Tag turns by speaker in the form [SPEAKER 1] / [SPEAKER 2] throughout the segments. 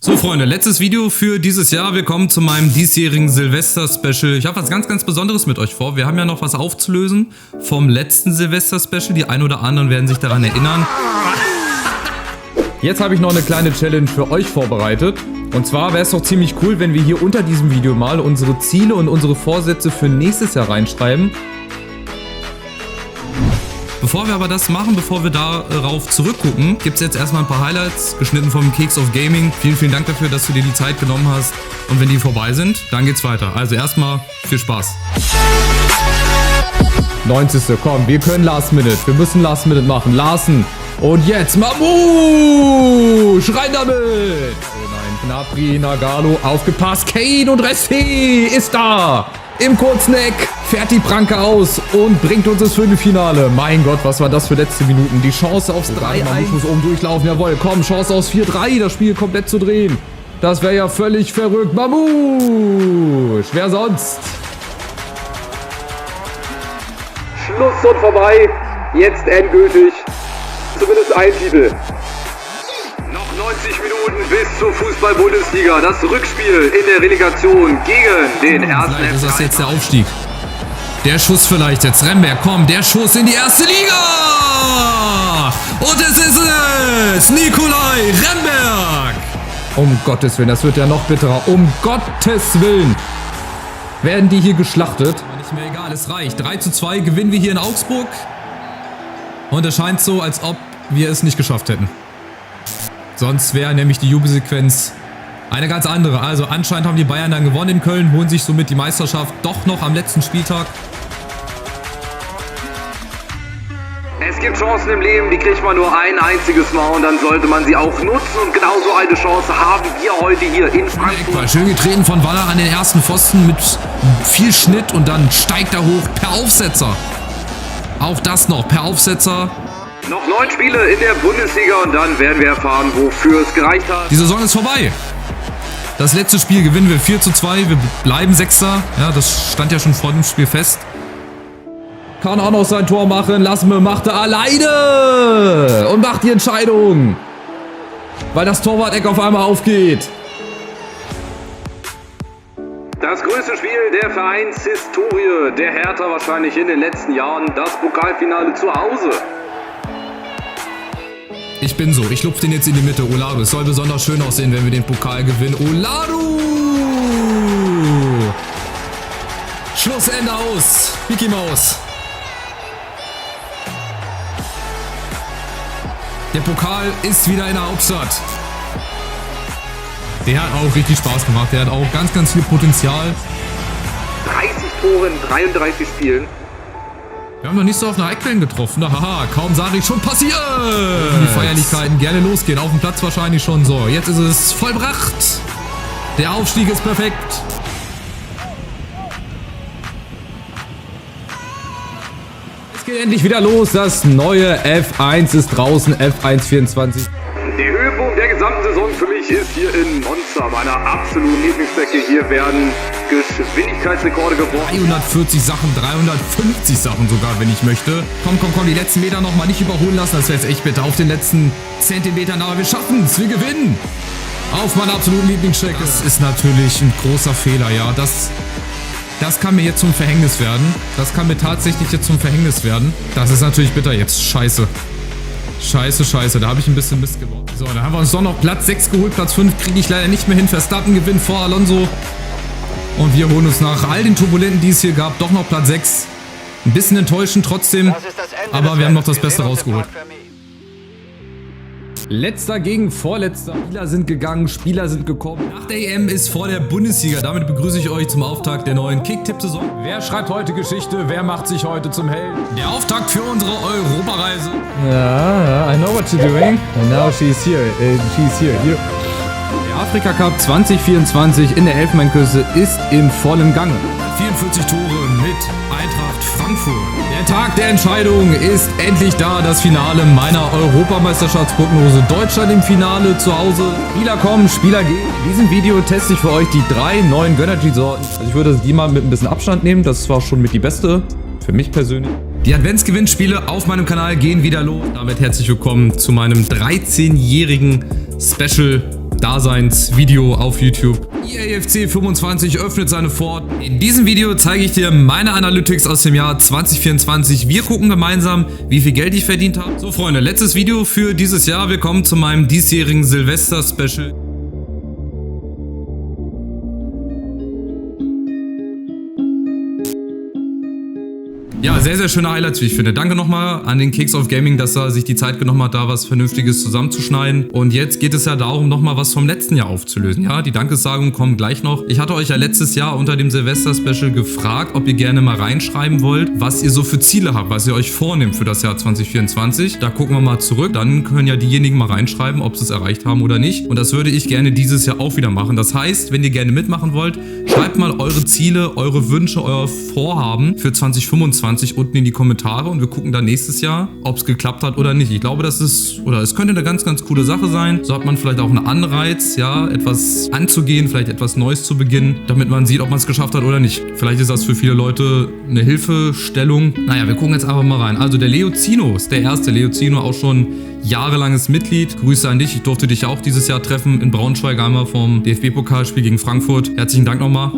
[SPEAKER 1] So Freunde, letztes Video für dieses Jahr. Wir kommen zu meinem diesjährigen Silvester-Special. Ich habe was ganz Besonderes mit euch vor. Wir haben ja noch was aufzulösen vom letzten Silvester-Special. Die ein oder anderen werden sich daran erinnern. Jetzt habe ich noch eine kleine Challenge für euch vorbereitet. Und zwar wäre es doch ziemlich cool, wenn wir hier unter diesem Video mal unsere Ziele und unsere Vorsätze für nächstes Jahr reinschreiben. Bevor wir aber das machen, bevor wir darauf zurückgucken, gibt es jetzt erstmal ein paar Highlights, geschnitten vom Keks of Gaming. Vielen Dank dafür, dass du dir die Zeit genommen hast. Und wenn die vorbei sind, dann geht's weiter. Also erstmal viel Spaß. 90. Komm, wir können Last Minute. Wir müssen Last Minute machen. Larsen. Und jetzt Mamu! Rein damit! Oh nein, Gnabry, Nagalo, aufgepasst. Kane und Resti ist da! Im Kurzeck fährt die Pranke aus und bringt uns das Viertelfinale. Mein Gott, was war das für letzte Minuten? Die Chance aufs 3-1. Man muss oben durchlaufen, jawohl. Komm, Chance aufs 4-3, das Spiel komplett zu drehen. Das wäre ja völlig verrückt. Mamouche, wer sonst?
[SPEAKER 2] Schluss und vorbei. Jetzt endgültig. Zumindest ein Titel. Noch 90 Minuten bis zur Fußball-Bundesliga. Das Rückspiel in der Relegation gegen den ersten
[SPEAKER 1] Vielleicht ist das jetzt der Aufstieg. Der Schuss vielleicht jetzt. Remberg, komm, der Schuss in die erste Liga. Und es ist es. Nikolai Remberg. Um Gottes Willen, das wird ja noch bitterer. Um Gottes Willen. Werden die hier geschlachtet? Aber nicht mehr egal, es reicht. 3:2 gewinnen wir hier in Augsburg. Und es scheint so, als ob wir es nicht geschafft hätten. Sonst wäre nämlich die Jubelsequenz eine ganz andere. Also anscheinend haben die Bayern dann gewonnen in Köln, holen sich somit die Meisterschaft doch noch am letzten Spieltag.
[SPEAKER 2] Es gibt Chancen im Leben, die kriegt man nur ein einziges Mal und dann sollte man sie auch nutzen. Und genauso eine Chance haben wir heute hier in Frankfurt.
[SPEAKER 1] Schön getreten von Waller an den ersten Pfosten mit viel Schnitt und dann steigt er hoch per Aufsetzer. Auch das noch per Aufsetzer.
[SPEAKER 2] Noch 9 Spiele in der Bundesliga und dann werden wir erfahren, wofür es gereicht hat.
[SPEAKER 1] Die Saison ist vorbei. Das letzte Spiel gewinnen wir 4:2. Wir bleiben Sechster. Ja, das stand ja schon vor dem Spiel fest. Kann auch noch sein Tor machen. Lassme macht er alleine. Und macht die Entscheidung. Weil das Torwart-Eck auf einmal aufgeht.
[SPEAKER 2] Das größte Spiel der Vereinshistorie der Hertha wahrscheinlich in den letzten Jahren. Das Pokalfinale zu Hause.
[SPEAKER 1] Ich bin so, ich lupfe den jetzt in die Mitte. Olaru, es soll besonders schön aussehen, wenn wir den Pokal gewinnen. Olaru! Schlussende aus. Mickey Maus. Der Pokal ist wieder in der Hauptstadt. Der hat auch richtig Spaß gemacht. Der hat auch ganz viel Potenzial.
[SPEAKER 2] 30 Tore in 33 Spielen.
[SPEAKER 1] Wir haben noch nicht so auf eine Eckquellen getroffen. Haha, kaum sage ich schon passiert. Die Feierlichkeiten gerne losgehen. Auf dem Platz wahrscheinlich schon so. Jetzt ist es vollbracht. Der Aufstieg ist perfekt. Es geht endlich wieder los. Das neue F1 ist draußen. F1 24.
[SPEAKER 2] Der Höhepunkt der gesamten Saison für mich ist hier in Monza, meiner absoluten Lieblingsstrecke. Hier werden Geschwindigkeitsrekorde gebrochen.
[SPEAKER 1] 340 Sachen, 350 Sachen sogar, wenn ich möchte. Komm, die letzten Meter nochmal nicht überholen lassen. Das wäre jetzt echt bitter. Auf den letzten Zentimetern, aber wir schaffen es. Wir gewinnen. Auf meiner absoluten Lieblingsstrecke. Das ist natürlich ein großer Fehler, ja. Das kann mir jetzt zum Verhängnis werden. Das kann mir tatsächlich jetzt zum Verhängnis werden. Das ist natürlich bitter jetzt. Scheiße. Scheiße, da habe ich ein bisschen Mist gebaut. So, dann haben wir uns doch noch Platz 6 geholt. Platz 5 kriege ich leider nicht mehr hin. Verstappen gewinnt vor Alonso. Und wir holen uns nach all den Turbulenten, die es hier gab, doch noch Platz 6. Ein bisschen enttäuschend trotzdem, aber wir haben noch das Beste rausgeholt. Letzter gegen Vorletzter. Spieler sind gegangen, Spieler sind gekommen. Nach der EM ist vor der Bundesliga. Damit begrüße ich euch zum Auftakt der neuen Kick-Tipp-Saison. Wer schreibt heute Geschichte? Wer macht sich heute zum Helden? Der Auftakt für unsere Europareise. Ja, I know what you're doing. And now she's here. Der Afrika Cup 2024 in der Elfenbeinküste ist im vollen Gange. 44 Tore mit Eintracht Frankfurt. Der Tag der Entscheidung ist endlich da. Das Finale meiner Europameisterschaftsprognose. Deutschland im Finale zu Hause. Spieler kommen, Spieler gehen. In diesem Video teste ich für euch die 3 neuen Gönnergy-Sorten. Also ich würde die mal mit ein bisschen Abstand nehmen. Das war schon mit die beste. Für mich persönlich. Die Adventsgewinnspiele auf meinem Kanal gehen wieder los. Damit herzlich willkommen zu meinem 13-jährigen Special Daseinsvideo auf YouTube. EAFC 25 öffnet seine Pforten. In diesem Video zeige ich dir meine Analytics aus dem Jahr 2024. Wir gucken gemeinsam, wie viel Geld ich verdient habe. So Freunde, letztes Video für dieses Jahr. Wir kommen zu meinem diesjährigen Silvester-Special. Ja, sehr, sehr schöne Highlights, wie ich finde. Danke nochmal an den Keks of Gaming, dass er sich die Zeit genommen hat, da was Vernünftiges zusammenzuschneiden. Und jetzt geht es ja darum, nochmal was vom letzten Jahr aufzulösen. Ja, die Dankessagungen kommen gleich noch. Ich hatte euch ja letztes Jahr unter dem Silvester-Special gefragt, ob ihr gerne mal reinschreiben wollt, was ihr so für Ziele habt, was ihr euch vornehmt für das Jahr 2024. Da gucken wir mal zurück. Dann können ja diejenigen mal reinschreiben, ob sie es erreicht haben oder nicht. Und das würde ich gerne dieses Jahr auch wieder machen. Das heißt, wenn ihr gerne mitmachen wollt, schreibt mal eure Ziele, eure Wünsche, euer Vorhaben für 2025 unten in die Kommentare und wir gucken dann nächstes Jahr, ob es geklappt hat oder nicht. Ich glaube, das ist, oder es könnte eine ganz, ganz coole Sache sein. So hat man vielleicht auch einen Anreiz, ja, etwas anzugehen, vielleicht etwas Neues zu beginnen, damit man sieht, ob man es geschafft hat oder nicht. Vielleicht ist das für viele Leute eine Hilfestellung. Naja, wir gucken jetzt einfach mal rein. Also der Leozino ist der erste. Leozino auch schon jahrelanges Mitglied. Grüße an dich. Ich durfte dich ja auch dieses Jahr treffen in Braunschweig einmal vom DFB-Pokalspiel gegen Frankfurt. Herzlichen Dank nochmal.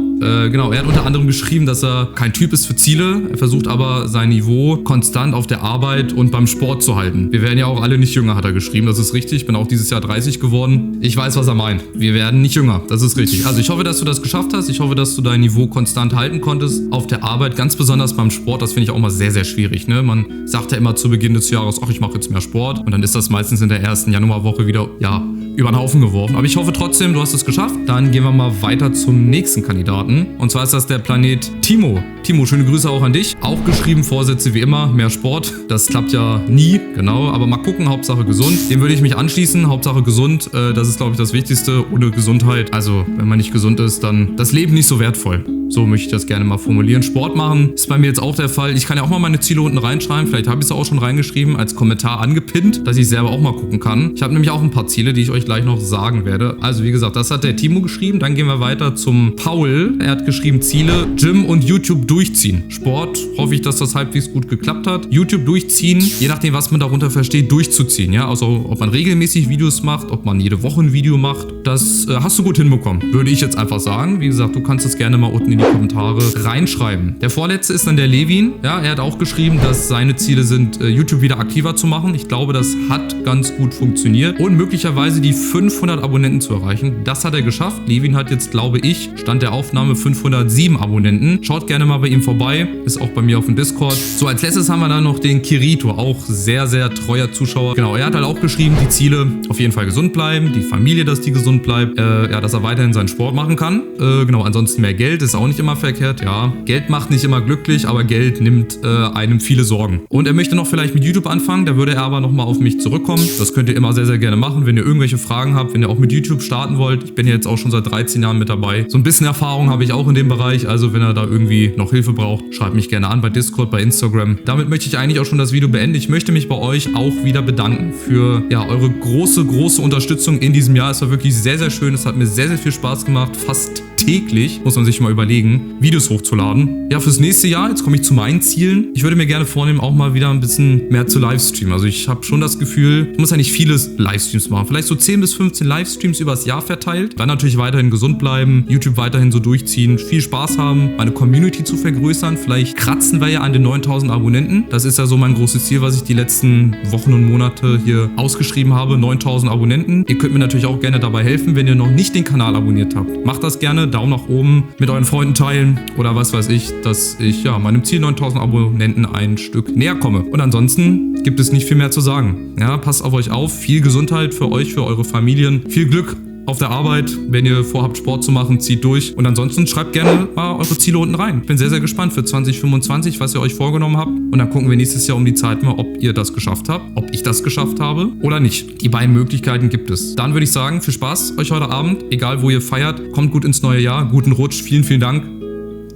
[SPEAKER 1] Genau, er hat unter anderem geschrieben, dass er kein Typ ist für Ziele. Er versucht aber sein Niveau konstant auf der Arbeit und beim Sport zu halten. Wir werden ja auch alle nicht jünger, hat er geschrieben. Das ist richtig. Ich bin auch dieses Jahr 30 geworden. Ich weiß, was er meint. Wir werden nicht jünger. Das ist richtig. Also ich hoffe, dass du das geschafft hast. Ich hoffe, dass du dein Niveau konstant halten konntest auf der Arbeit. Ganz besonders beim Sport. Das finde ich auch mal sehr, sehr schwierig. Ne? Man sagt ja immer zu Beginn des Jahres, ach, ich mache jetzt mehr Sport. Und dann ist das meistens in der ersten Januarwoche wieder, ja, über den Haufen geworfen. Aber ich hoffe trotzdem, du hast es geschafft. Dann gehen wir mal weiter zum nächsten Kandidaten. Und zwar ist das der Planet Timo. Timo, schöne Grüße auch an dich. Auch geschrieben, Vorsätze wie immer, mehr Sport. Das klappt ja nie, genau. Aber mal gucken, Hauptsache gesund. Dem würde ich mich anschließen. Hauptsache gesund, das ist, glaube ich, das Wichtigste. Ohne Gesundheit, also wenn man nicht gesund ist, dann das Leben nicht so wertvoll. So möchte ich das gerne mal formulieren. Sport machen ist bei mir jetzt auch der Fall. Ich kann ja auch mal meine Ziele unten reinschreiben. Vielleicht habe ich es auch schon reingeschrieben, als Kommentar angepinnt, dass ich selber auch mal gucken kann. Ich habe nämlich auch ein paar Ziele, die ich euch gleich noch sagen werde. Also wie gesagt, das hat der Timo geschrieben. Dann gehen wir weiter zum Paul. Er hat geschrieben, Ziele, Gym und YouTube durchziehen. Sport, hoffe ich, dass das halbwegs gut geklappt hat. YouTube durchziehen, je nachdem, was man darunter versteht, durchzuziehen. Ja, also ob man regelmäßig Videos macht, ob man jede Woche ein Video macht. Das hast du gut hinbekommen, würde ich jetzt einfach sagen. Wie gesagt, du kannst es gerne mal unten in die Kommentare reinschreiben. Der vorletzte ist dann der Levin. Ja, er hat auch geschrieben, dass seine Ziele sind, YouTube wieder aktiver zu machen. Ich glaube, das hat ganz gut funktioniert. Und möglicherweise die 500 Abonnenten zu erreichen. Das hat er geschafft. Levin hat jetzt, glaube ich, Stand der Aufnahme 507 Abonnenten. Schaut gerne mal bei ihm vorbei. Ist auch bei mir auf dem Discord. So, als letztes haben wir dann noch den Kirito. Auch sehr, sehr treuer Zuschauer. Genau, er hat halt auch geschrieben, die Ziele auf jeden Fall gesund bleiben. Die Familie, dass die gesund bleibt. Ja, dass er weiterhin seinen Sport machen kann. Genau, ansonsten mehr Geld ist auch nicht immer verkehrt. Ja, Geld macht nicht immer glücklich, aber Geld nimmt einem viele Sorgen. Und er möchte noch vielleicht mit YouTube anfangen. Da würde er aber nochmal auf mich zurückkommen. Das könnt ihr immer sehr, sehr gerne machen, wenn ihr irgendwelche Fragen habt, wenn ihr auch mit YouTube starten wollt. Ich bin ja jetzt auch schon seit 13 Jahren mit dabei. So ein bisschen Erfahrung habe ich auch in dem Bereich. Also wenn ihr da irgendwie noch Hilfe braucht, schreibt mich gerne an bei Discord, bei Instagram. Damit möchte ich eigentlich auch schon das Video beenden. Ich möchte mich bei euch auch wieder bedanken für ja, eure große, große Unterstützung in diesem Jahr. Es war wirklich sehr, sehr schön. Es hat mir sehr, sehr viel Spaß gemacht. Fast täglich, muss man sich mal überlegen, Videos hochzuladen. Ja, fürs nächste Jahr, jetzt komme ich zu meinen Zielen. Ich würde mir gerne vornehmen, auch mal wieder ein bisschen mehr zu Livestreamen. Also ich habe schon das Gefühl, ich muss ja nicht viele Livestreams machen. Vielleicht so 10 bis 15 Livestreams übers Jahr verteilt. Dann natürlich weiterhin gesund bleiben, YouTube weiterhin so durchziehen, viel Spaß haben, meine Community zu vergrößern. Vielleicht kratzen wir ja an den 9000 Abonnenten. Das ist ja so mein großes Ziel, was ich die letzten Wochen und Monate hier ausgeschrieben habe. 9000 Abonnenten. Ihr könnt mir natürlich auch gerne dabei helfen, wenn ihr noch nicht den Kanal abonniert habt. Macht das gerne. Daumen nach oben, mit euren Freunden teilen oder was weiß ich, dass ich ja meinem Ziel 9000 Abonnenten ein Stück näher komme. Und ansonsten gibt es nicht viel mehr zu sagen. Ja, passt auf euch auf. Viel Gesundheit für euch, für eure Familien. Viel Glück auf der Arbeit. Wenn ihr vorhabt, Sport zu machen, zieht durch. Und ansonsten schreibt gerne mal eure Ziele unten rein. Ich bin sehr, sehr gespannt für 2025, was ihr euch vorgenommen habt. Und dann gucken wir nächstes Jahr um die Zeit mal, ob ihr das geschafft habt, ob ich das geschafft habe oder nicht. Die beiden Möglichkeiten gibt es. Dann würde ich sagen, viel Spaß euch heute Abend. Egal, wo ihr feiert. Kommt gut ins neue Jahr. Guten Rutsch. Vielen, vielen Dank.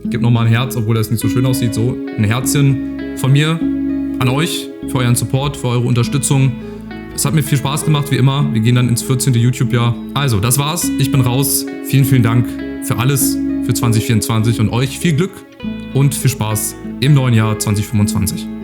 [SPEAKER 1] Ich gebe nochmal ein Herz, obwohl das nicht so schön aussieht. So, ein Herzchen von mir an euch für euren Support, für eure Unterstützung. Es hat mir viel Spaß gemacht, wie immer. Wir gehen dann ins 14. YouTube-Jahr. Also, das war's. Ich bin raus. Vielen, vielen Dank für alles, für 2024 und euch viel Glück und viel Spaß im neuen Jahr 2025.